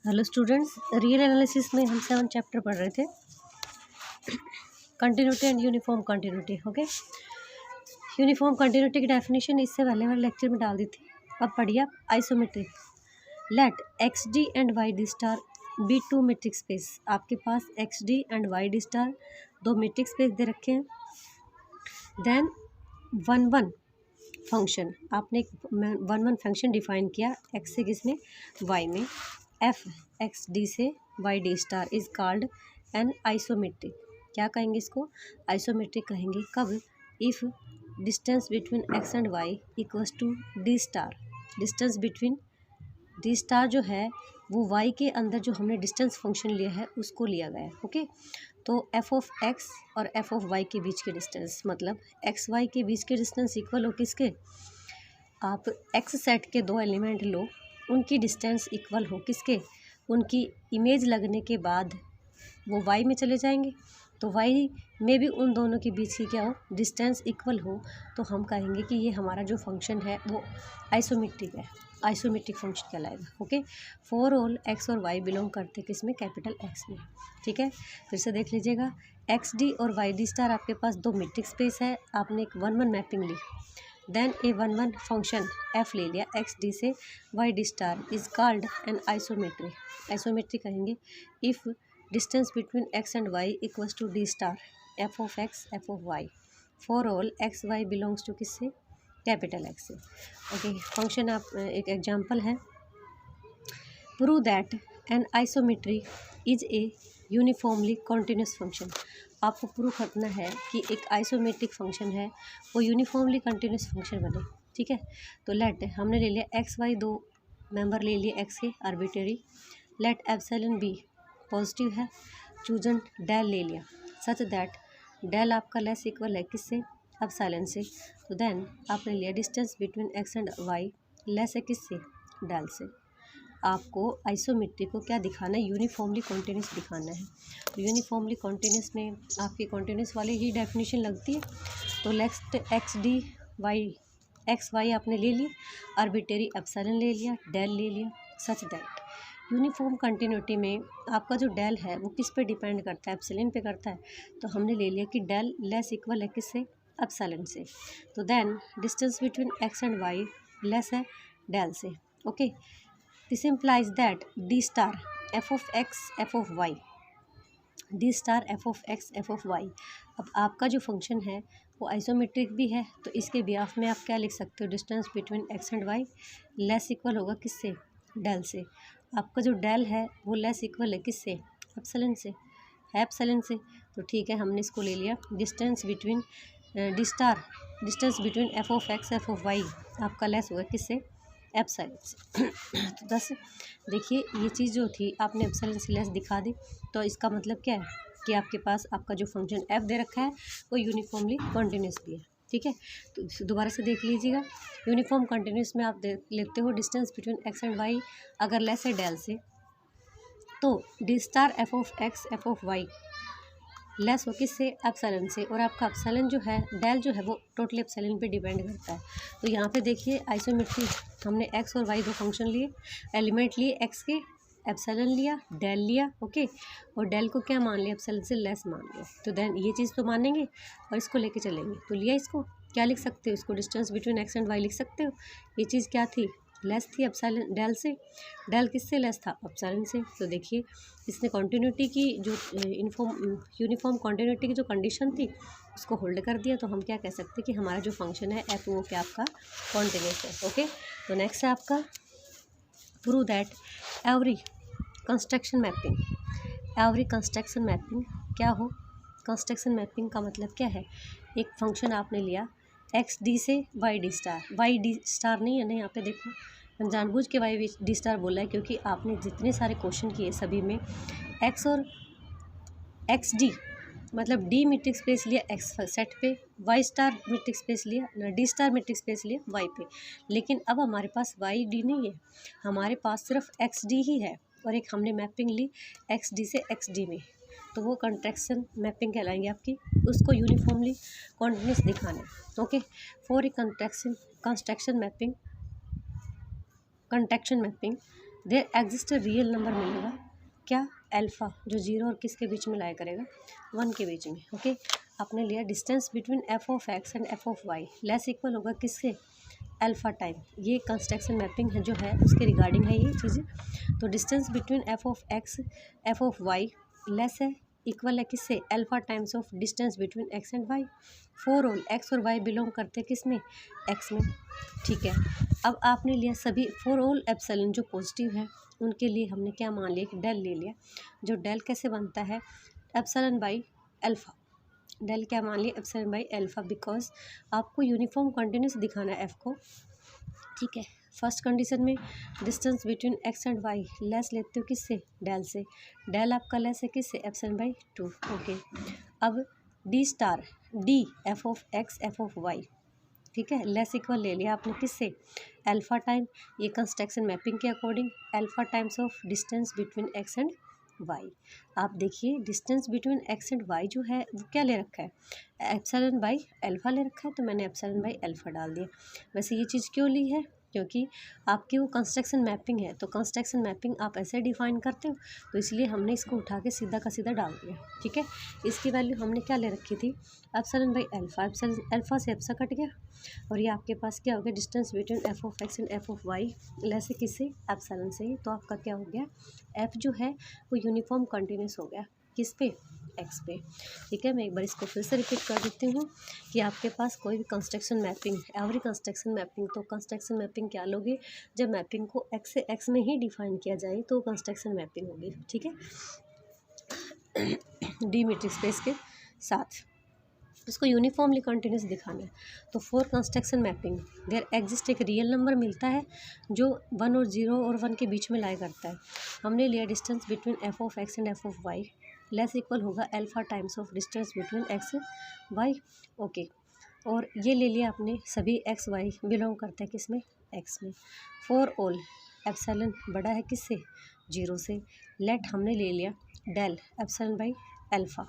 Hello students, real analysis में हम 7 chapter पढ़ रहे थे, continuity and uniform continuity. Okay, uniform continuity की डेफिनेशन इससे पहले वाले लेक्चर में डाल दी थी। अब पढ़िए आप। Isometric, let x d and y d star be two metric space. आपके पास x d and y d star दो मेट्रिक स्पेस दे रखे हैं। देन वन वन फंक्शन, आपने एक वन वन फंक्शन डिफाइन किया एक्स से किसमें, वाई में। एफ एक्स डी से y d star is called an isometric. क्या कहेंगे इसको? आइसोमेट्रिक कहेंगे। कब? If distance between x and y equals to D star. Distance between D star जो है वो वाई के अंदर जो हमने डिस्टेंस फंक्शन लिया है उसको लिया गया है। ओके, तो एफ ऑफ एक्स और एफ ऑफ वाई के बीच के डिस्टेंस, मतलब एक्स वाई के बीच के डिस्टेंस इक्वल हो किसके? आप एक्स सेट के दो एलिमेंट लो, उनकी डिस्टेंस इक्वल हो किसके? उनकी इमेज लगने के बाद वो वाई में चले जाएंगे, तो वाई में भी उन दोनों के बीच की क्या हो? डिस्टेंस इक्वल हो, तो हम कहेंगे कि ये हमारा जो फंक्शन है वो आइसोमेट्रिक है, आइसोमेट्रिक फंक्शन कहलाएगा। ओके, फॉर ऑल एक्स और वाई बिलोंग करते किसमें? कैपिटल एक्स में। ठीक है, फिर से देख लीजिएगा। एक्स डी और वाई डी स्टार आपके पास दो मेट्रिक स्पेस है, आपने एक वन वन मैपिंग ली। Then a one one function f ले लिया एक्स डी से y d star is called an isometric. Isometric कहेंगे if distance between x and y equals to D star f of x f of y for all x y belongs to किससे? Capital x से। Okay, function आप एक example है। Prove that an isometry is a uniformly continuous function. आपको prove करना है कि एक आइसोमेट्रिक फंक्शन है वो यूनिफॉर्मली कंटिन्यूस फंक्शन बने। ठीक है, तो लेट हमने ले लिया एक्स वाई, दो मेंबर ले लिए एक्स के arbitrary. Let epsilon be positive है, चूजन डेल ले लिया सच दैट डेल आपका लेस इक्वल है किससे? एप्सिलॉन से। तो देन आपने लिया distance between x and y less है किससे? डेल से। आपको आइसोमेट्री को क्या दिखाना है? यूनिफॉर्मली कॉन्टिन्यूस दिखाना है। तो यूनिफॉर्मली कॉन्टिन्यूस में आपकी कॉन्टिन्यूस वाली ही डेफिनेशन लगती है। तो next x d y, x y आपने ले ली, आर्बिट्रेरी एप्सिलॉन ले लिया, डेल ले लिया सच दैट। यूनिफॉर्म कंटिन्यूटी में आपका जो डेल है वो किस पे डिपेंड करता है? एप्सिलॉन पे करता है। तो हमने ले लिया कि डेल लेस इक्वल है किससे? एप्सिलॉन से। तो then distance between x and y less है डेल से। Okay, this implies that d star f of x f of y, d star f of x f of y. अब आपका जो function है वो आइसोमेट्रिक भी है, तो इसके बिहाफ में आप क्या लिख सकते हो? Distance between x and y less equal होगा किससे? डेल से। आपका जो डेल है वो लेस इक्वल है किससे? एप्सिलॉन से, है एप्सिलॉन से। तो ठीक है, हमने इसको ले लिया distance between D star, distance between f of x f of y आपका लेस होगा किससे? एप्सिलॉन से। तो बस देखिए, ये चीज़ जो थी आपने एप्सिलॉन से लेस दिखा दी, तो इसका मतलब क्या है कि आपके पास आपका जो फंक्शन एफ दे रखा है वो यूनिफॉर्मली कॉन्टिन्यूस भी है। ठीक है, तो दोबारा से देख लीजिएगा। यूनिफॉर्म कॉन्टिन्यूस में आप लेते हो distance between x and y अगर लेस है डेल से, तो d star f of x f of y less हो किससे? एप्सिलॉन से। और आपका एप्सिलॉन जो है, डेल जो है वो टोटल एप्सिलॉन पे डिपेंड करता है। तो यहाँ पे देखिए आइसोमेट्री, हमने एक्स और वाई दो फंक्शन लिए, एलिमेंट लिए एक्स के, एप्सिलॉन लिया, डेल लिया। ओके, और डेल को क्या मान लिया? एप्सिलॉन से लेस मान लिया। तो देन ये चीज़ तो मानेंगे और इसको लेके चलेंगे। तो लिया, इसको क्या लिख सकते हो? इसको distance between x and y लिख सकते हो। ये चीज़ क्या थी? लेस थी एप्सिलॉन डेल से। डेल किससे लेस था? एप्सिलॉन से। तो देखिए, इसने कॉन्टिन्यूटी की जो यूनिफॉर्म कॉन्टिन्यूटी की जो कंडीशन थी उसको होल्ड कर दिया। तो हम क्या कह सकते हैं कि हमारा जो फंक्शन है एफ वो क्या आपका कॉन्टिन्यूस है। ओके, तो नेक्स्ट है आपका prove that every construction mapping. Every construction mapping क्या हो? कंस्ट्रक्शन मैपिंग का मतलब क्या है? एक फंक्शन आपने लिया एक्स डी से y d star, y d star नहीं है ना, यहाँ पे देखो जानबूझ के वाई डी स्टार बोला है क्योंकि आपने जितने सारे क्वेश्चन किए सभी में एक्स और एक्स डी, मतलब डी मेट्रिक स्पेस लिया एक्स सेट पे, वाई स्टार मेट्रिक स्पेस लिया ना, डी स्टार मेट्रिक स्पेस लिया वाई पे। लेकिन अब हमारे पास वाई डी नहीं है, हमारे पास सिर्फ एक्स डी ही है, और एक हमने मैपिंग ली एक्स डी से एक्स डी में, तो वो कंट्रैक्शन मैपिंग कहलाएंगे आपकी। उसको यूनिफॉर्मली कॉन्टिन्यूस दिखाना है। Okay, for a contraction mapping, contraction mapping there exist real number मिलेगा क्या, अल्फ़ा, जो 0 और किसके बीच में लाया करेगा, 1 के बीच में। ओके, आपने लिया distance between f of x and f of y less equal होगा किससे, अल्फ़ा टाइम। ये कंस्ट्रक्शन मैपिंग है जो है उसके रिगार्डिंग है ये चीज़ें। तो distance between f of x f of y less है इक्वल है किससे, alpha times of distance between x and y. For all x और वाई बिलोंग करते किस में, एक्स में। ठीक है, अब आपने लिया सभी फोर ऑल एप्सिलॉन जो पॉजिटिव है उनके लिए हमने क्या मान लिया, डेल ले लिया। जो डेल कैसे बनता है, एप्सिलॉन बाई अल्फ़ा। डेल क्या मान लिया, एप्सिलॉन बाई अल्फ़ा, बिकॉज आपको यूनिफॉर्म कंटिन्यूस दिखाना है एफ को। ठीक है, फर्स्ट कंडीशन में distance between x and y less लेते हो किससे, डेल से। डेल आपका लेस है किससे, एप्सिलॉन बाई 2। ओके, अब d star d f of x f of y, ठीक है, लेस इक्वल ले लिया आपने किससे, अल्फ़ा टाइम, ये कंस्ट्रक्शन मैपिंग के according alpha times of distance between x and y. आप देखिए distance between x and y जो है वो क्या ले रखा है, एप्सिलॉन बाई अल्फ़ा ले रखा है, तो मैंने एप्सिलॉन बाई अल्फ़ा डाल दिया। वैसे ये चीज़ क्यों ली है, क्योंकि आपकी वो कंस्ट्रक्शन मैपिंग है, तो कंस्ट्रक्शन मैपिंग आप ऐसे डिफाइन करते हो, तो इसलिए हमने इसको उठा के सीधा का सीधा डाल दिया। ठीक है, इसकी वैल्यू हमने क्या ले रखी थी, epsilon by alpha, epsilon alpha से एप्सा कट गया, और ये आपके पास क्या हो गया, distance between f of x and f of y less है किससे, एप्सिलॉन से ही। तो आपका क्या हो गया, एफ जो है वो यूनिफॉर्म कंटिन्यूस हो गया किस पे, एक्स पे। ठीक है, मैं एक बार इसको फिर से रिपीट कर देती हूँ कि आपके पास कोई भी construction mapping, every construction mapping, तो कंस्ट्रक्शन मैपिंग क्या लोगे, जब मैपिंग को एक्स से एक्स में ही डिफाइन किया जाए तो कंस्ट्रक्शन मैपिंग होगी। ठीक है, डी मीट्रिक स्पेस के साथ इसको यूनिफॉर्मली कंटिन्यूस दिखाना है। तो for construction mapping there exist एक रियल नंबर मिलता है जो 1 और 0 और 1 के बीच में लाई करता है। हमने लिया distance between f of x and f of y less equal होगा alpha times of distance between x y. Okay, और ये ले लिया आपने सभी एक्स वाई बिलोंग करते हैं किस में, एक्स में। फॉर ऑल एप्सिलॉन बड़ा है किससे, 0 से। लेट हमने ले लिया डेल एप्सिलॉन बाई अल्फ़ा,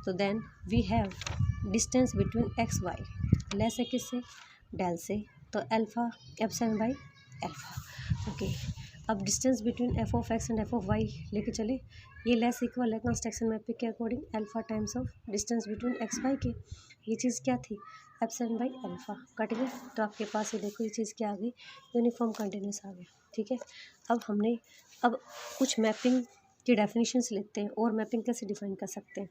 तो then we have distance between x y less है किससे, डेल से, तो alpha epsilon by alpha. Okay, अब distance between f of x and f of y लेके चले, ये लेस इक्वल है कंस्ट्रक्शन मैपिंग के according alpha times of distance between x y के। ये चीज़ क्या थी, एप्सिलॉन बाई अल्फ़ा, कट गया, तो आपके पास ये देखो ये चीज़ क्या आ गई, यूनिफॉर्म कंटिन्यूस आ गया। ठीक है, अब कुछ मैपिंग की डेफिनेशंस लेते हैं, और मैपिंग कैसे डिफाइन कर सकते हैं।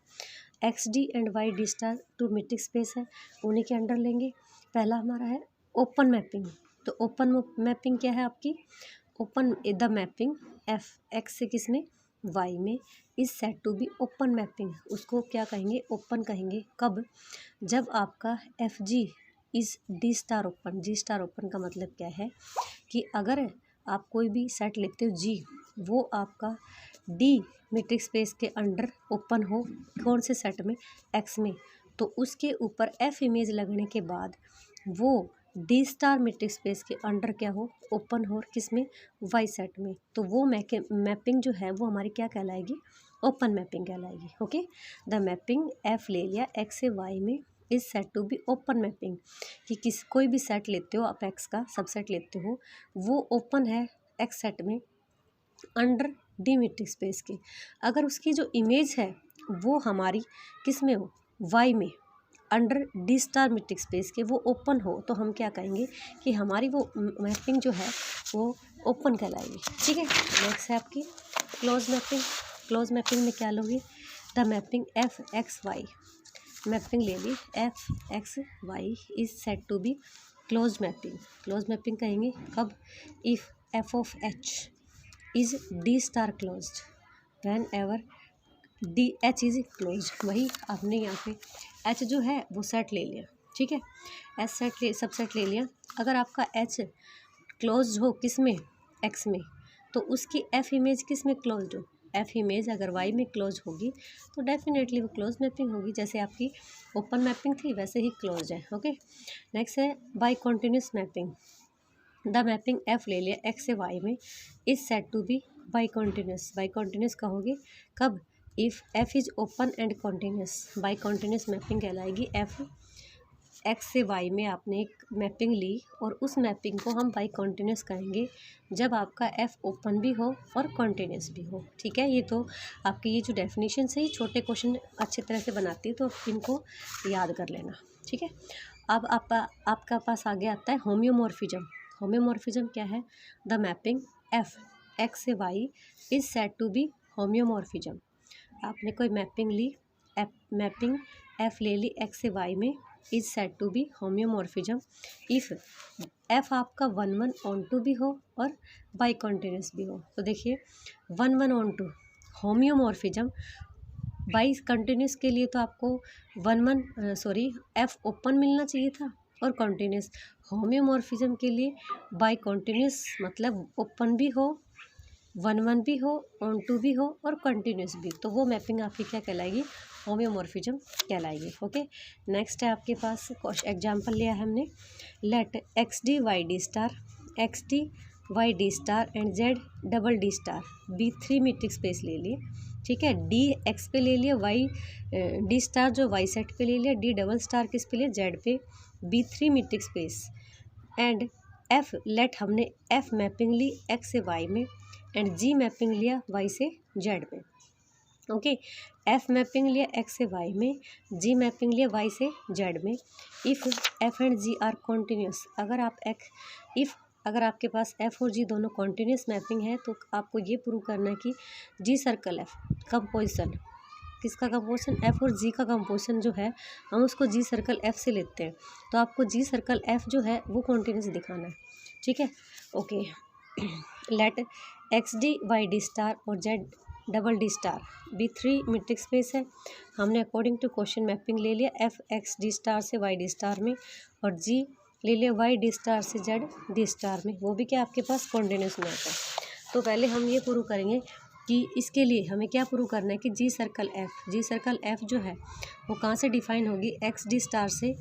X d and y d star two metric space है, उन्हीं के अंडर लेंगे। पहला हमारा है ओपन मैपिंग, तो ओपन मैपिंग क्या है आपकी, open the mapping f x से किस में, वाई में, is set to be open mapping, उसको क्या कहेंगे, ओपन कहेंगे। कब, जब आपका f g is d star open. G star open का मतलब क्या है कि अगर आप कोई भी सेट लेते हो जी, वो आपका डी मीट्रिक स्पेस के अंडर ओपन हो, कौन से सेट में, एक्स में, तो उसके ऊपर एफ इमेज लगने के बाद वो डी स्टार मीट्रिक स्पेस के अंडर क्या हो, ओपन हो, किस में, वाई सेट में, तो वो मैपिंग जो है वो हमारी क्या कहलाएगी, ओपन मैपिंग कहलाएगी। ओके, द मैपिंग एफ ले लिया एक्स से वाई में is set to be open mapping, कि कोई भी सेट लेते हो आप, एक्स का सबसेट लेते हो, वो ओपन है एक्स सेट में अंडर डी मीट्रिक स्पेस के, अगर उसकी जो इमेज है वो हमारी किस में हो, वाई में, under D star metric space के वो ओपन हो, तो हम क्या कहेंगे कि हमारी वो मैपिंग जो है वो ओपन कहलाएगी। ठीक है, नेक्स्ट है आपकी क्लोज मैपिंग। क्लोज मैपिंग में क्या लोगे, the mapping f x y, mapping ले ली f x y is set to be close mapping. Close mapping कहेंगे कब, if f of h is d star closed whenever d h is close. वही आपने यहाँ पे H जो है वो सेट ले लिया। ठीक है, एच सेट ले, सब सेट ले लिया। अगर आपका एच क्लोज हो किस में, एक्स में, तो उसकी एफ इमेज किस में क्लोज हो, एफ इमेज अगर वाई में क्लोज होगी तो डेफिनेटली वो क्लोज मैपिंग होगी। जैसे आपकी ओपन मैपिंग थी वैसे ही क्लोज है। ओके, नेक्स्ट है bicontinuous mapping. The mapping f ले लिया एक्स से वाई में is set to be bicontinuous. Bicontinuous कहोगे कब, if f is open and continuous. Bicontinuous mapping कहलाएगी एफ एक्स से वाई में आपने एक मैपिंग ली और उस मैपिंग को हम बाई कॉन्टिन्यूस कहेंगे जब आपका एफ ओपन भी हो और कॉन्टिन्यूस भी हो। ठीक है, ये तो आपकी ये जो डेफिनेशन है ये छोटे क्वेश्चन अच्छी तरह से बनाती है, तो इनको याद कर लेना। ठीक है, अब आपका पास आगे आता है होम्योमॉर्फिज्म। होम्योमॉर्फिज्म क्या है? द मैपिंग एफ एक्स से y is said to be homeomorphism. आपने कोई मैपिंग ली, मैपिंग एफ ले ली एक्स से वाई में, is said to be homeomorphism if f आपका 1 1 ऑन टू भी हो और बाई कॉन्टिन्यूस भी हो। तो देखिए 1 1 ऑन टू होम्योमॉर्फिज्म, बाई कंटिन्यूस के लिए तो आपको 1 1 एफ ओपन मिलना चाहिए था और कॉन्टिन्यूस। होम्योमॉर्फिज्म के लिए बाई कॉन्टिन्यूस मतलब ओपन भी हो, 1 1 भी हो, ऑन टू भी हो और कंटिन्यूस भी, तो वो मैपिंग आपकी क्या कहलाएगी? होम्योमॉर्फिज्म कहलाएगी। ओके, नेक्स्ट है आपके पास एग्जाम्पल लिया है हमने, let x d y d star, x d y d star and z double d star B 3 metric space ले लिए। ठीक है, डी एक्स पे ले लिया, वाई डी स्टार जो वाई सेट पे ले लिया, डी डबल स्टार किस पे लिया? जेड पे, B 3 metric space and F let हमने एफ मैपिंग ली एक्स से वाई में एंड जी मैपिंग लिया वाई से जेड में। ओके, एफ मैपिंग लिया एक्स से वाई में, जी मैपिंग लिया वाई से जेड में। If F and G are continuous, अगर आपके पास एफ और जी दोनों कॉन्टिन्यूस मैपिंग है तो आपको ये प्रूव करना है कि जी सर्कल एफ कंपोजिशन, किसका कंपोजिशन? एफ और जी का कंपोजिशन जो है हम उसको जी सर्कल एफ से लेते हैं, तो आपको जी सर्कल एफ जो है वो कॉन्टिन्यूस दिखाना है। ठीक है, okay, let x d y d star और z double d star B 3 metric space है। हमने अकॉर्डिंग टू क्वेश्चन मैपिंग ले लिया एफ एक्स डी स्टार से वाई डी स्टार में और जी ले लिया वाई डी स्टार से जेड डी स्टार में, वो भी क्या आपके पास कॉन्टिन्यूस मैप है। तो पहले हम ये प्रूव करेंगे कि इसके लिए हमें क्या प्रूव करना है कि जी सर्कल एफ जो है वो कहाँ से डिफाइन होगी? एक्स डी स्टार से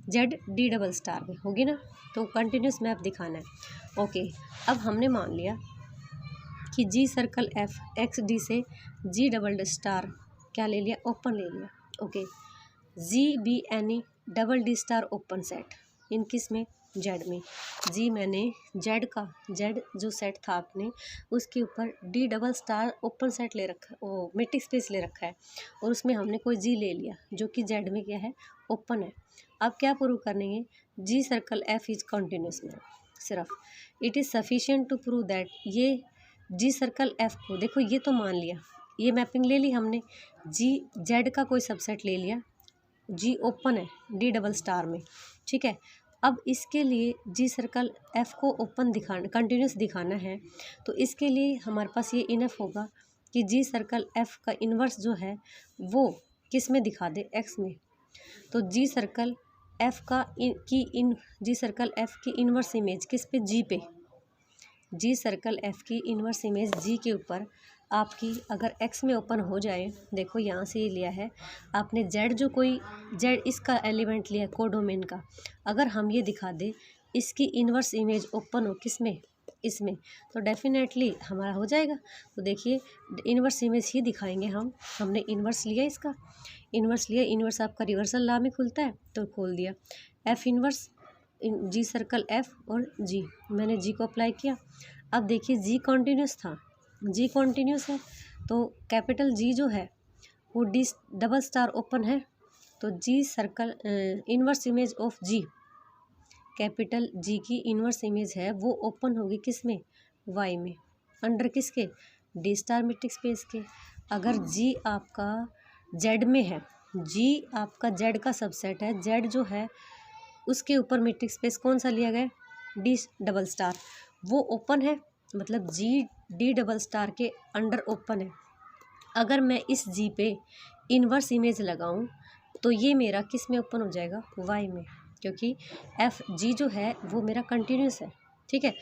जेड डी डबल स्टार में होगी ना, तो कंटिन्यूस मैप दिखाना है। ओके, अब हमने मान लिया कि जी सर्कल एफ एक्स डी से जी डबल स्टार क्या ले लिया? ओपन ले लिया। Okay, g be any double d star open set in किस में? जेड में। जी मैंने जेड जो सेट था आपने उसके ऊपर D double star open set ले रखा है, वो मीट्रिक स्पेस ले रखा है और उसमें हमने कोई जी ले लिया जो कि जेड में क्या है? ओपन है। अब क्या प्रूव करेंगे? G circle f is continuous में, सिर्फ it is sufficient to prove that ये जी सर्कल एफ को, देखो ये तो मान लिया, ये मैपिंग ले ली हमने, जी जेड का कोई सबसेट ले लिया, जी ओपन है डी डबल स्टार में। ठीक है, अब इसके लिए जी सर्कल एफ को ओपन दिखाना, कंटिन्यूस दिखाना है, तो इसके लिए हमारे पास ये इनफ होगा कि जी सर्कल एफ का इन्वर्स जो है वो किस में दिखा दे? एक्स में। तो g circle f g circle f की इन्वर्स इमेज किस पे? जी पे। जी सर्कल एफ की इन्वर्स इमेज जी के ऊपर आपकी अगर एक्स में ओपन हो जाए, देखो यहाँ से ये लिया है आपने जेड, जो कोई जेड इसका एलिमेंट लिया है कोडोमेन का, अगर हम ये दिखा दे इसकी इन्वर्स इमेज ओपन हो किस में? इसमें, तो डेफिनेटली हमारा हो जाएगा। तो देखिए इन्वर्स इमेज ही दिखाएंगे हम, हमने इन्वर्स लिया इसका, इन्वर्स आपका रिवर्सल लॉ में खुलता है तो खोल दिया, एफ इन्वर्स जी सर्कल एफ और जी, मैंने जी को अप्लाई किया। अब देखिए जी कॉन्टिन्यूस था, जी कॉन्टिन्यूस है तो कैपिटल जी जो है वो डी डबल स्टार ओपन है, तो g circle inverse image of g, capital g की इन्वर्स इमेज है वो ओपन होगी किस में? वाई में, अंडर किसके? डी स्टार मीट्रिक स्पेस के। अगर जी आपका जेड में है, जी आपका जेड का सबसेट है, जेड जो है उसके ऊपर मीट्रिक स्पेस कौन सा लिया गया? डी डबल स्टार, वो ओपन है, मतलब जी डी डबल स्टार के अंडर ओपन है। अगर मैं इस जी पे इन्वर्स इमेज लगाऊं तो ये मेरा किस में ओपन हो जाएगा? वाई में, क्योंकि एफ जी जो है वो मेरा कंटिन्यूस है। ठीक है,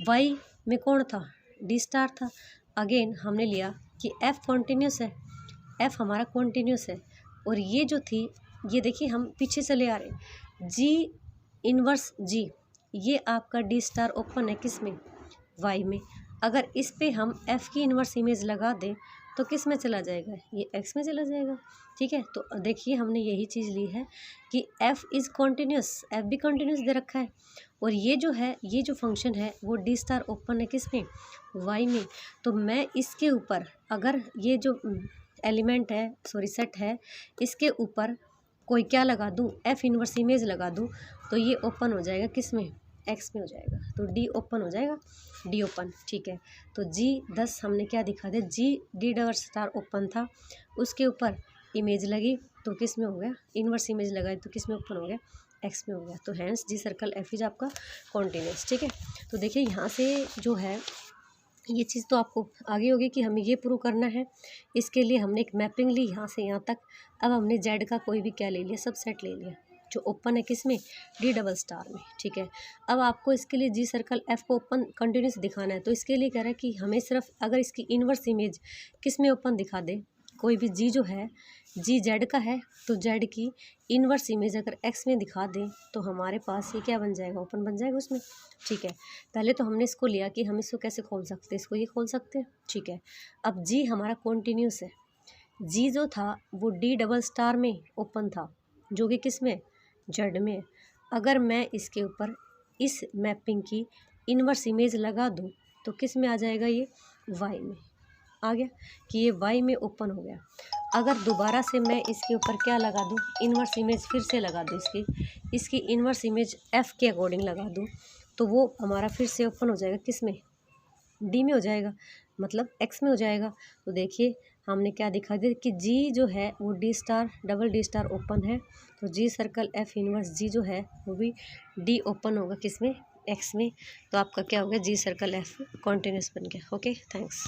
वाई में कौन था? डी स्टार था। अगेन हमने लिया कि एफ कॉन्टिन्यूस है, एफ हमारा कॉन्टिन्यूस है, और ये जो थी ये देखिए हम पीछे चले आ रहे हैं, जी इन्वर्स जी, ये आपका डी स्टार ओपन है किस में? वाई में। अगर इस पे हम एफ़ की इन्वर्स इमेज लगा दें तो किस में चला जाएगा, ये एक्स में चला जाएगा। ठीक है, तो देखिए हमने यही चीज़ ली है कि एफ़ इज़ कॉन्टिन्यूस, एफ़ भी कॉन्टिन्यूस दे रखा है और ये जो है, ये जो फंक्शन है वो डी स्टार ओपन है किस में, वाई में। तो मैं इसके ऊपर अगर ये जो एलिमेंट है, सॉरी सेट है, इसके ऊपर कोई क्या लगा दूँ, एफ़ इन्वर्स इमेज लगा दूँ तो ये ओपन हो जाएगा किस में, एक्स में हो जाएगा। तो डी ओपन हो जाएगा, डी ओपन। ठीक है, तो जी 10 हमने क्या दिखा दिया, G D double star open था, उसके ऊपर इमेज लगी तो किस में हो गया, इन्वर्स इमेज लगाई तो किस में ओपन हो गया, एक्स में हो गया। तो hence g circle f is आपका कॉन्टिन्यूस। ठीक है, तो देखिए यहाँ से जो है ये चीज़ तो आपको आगे होगी कि हमें ये प्रूव करना है। इसके लिए हमने एक मैपिंग ली यहाँ से यहाँ तक। अब हमने जेड का कोई भी क्या ले लिया, सबसेट ले लिया जो ओपन है किस में, डी डबल स्टार में। ठीक है, अब आपको इसके लिए जी सर्कल एफ को ओपन कंटिन्यूस दिखाना है, तो इसके लिए कह रहा है कि हमें सिर्फ अगर इसकी इन्वर्स इमेज किस में ओपन दिखा दे, कोई भी जी जो है, जी जेड का है तो जेड की इन्वर्स इमेज अगर एक्स में दिखा दें तो हमारे पास ये क्या बन जाएगा, ओपन बन जाएगा उसमें। ठीक है, पहले तो हमने इसको लिया कि हम इसको कैसे खोल सकते हैं, इसको ये खोल सकते हैं। ठीक है, अब जी हमारा कॉन्टिन्यूस है, जी जो था वो डी डबल स्टार में ओपन था जो कि किस में, जेड में। अगर मैं इसके ऊपर इस मैपिंग की इन्वर्स इमेज लगा दूं तो किस में आ जाएगा, ये वाई में आ गया कि ये वाई में ओपन हो गया। अगर दोबारा से मैं इसके ऊपर क्या लगा दूं, इन्वर्स इमेज फिर से लगा दूं, इसकी इन्वर्स इमेज एफ़ के अकॉर्डिंग लगा दूं तो वो हमारा फिर से ओपन हो जाएगा किस में, डी में हो जाएगा, मतलब एक्स में हो जाएगा। तो देखिए हमने क्या दिखा दिया कि जी जो है वो D star double d star open है, तो जी सर्कल एफ इनवर्स जी जो है वो भी डी ओपन होगा किस में, एक्स में। तो आपका क्या हो गया, जी सर्कल एफ कॉन्टिन्यूस बन गया। Okay, thanks.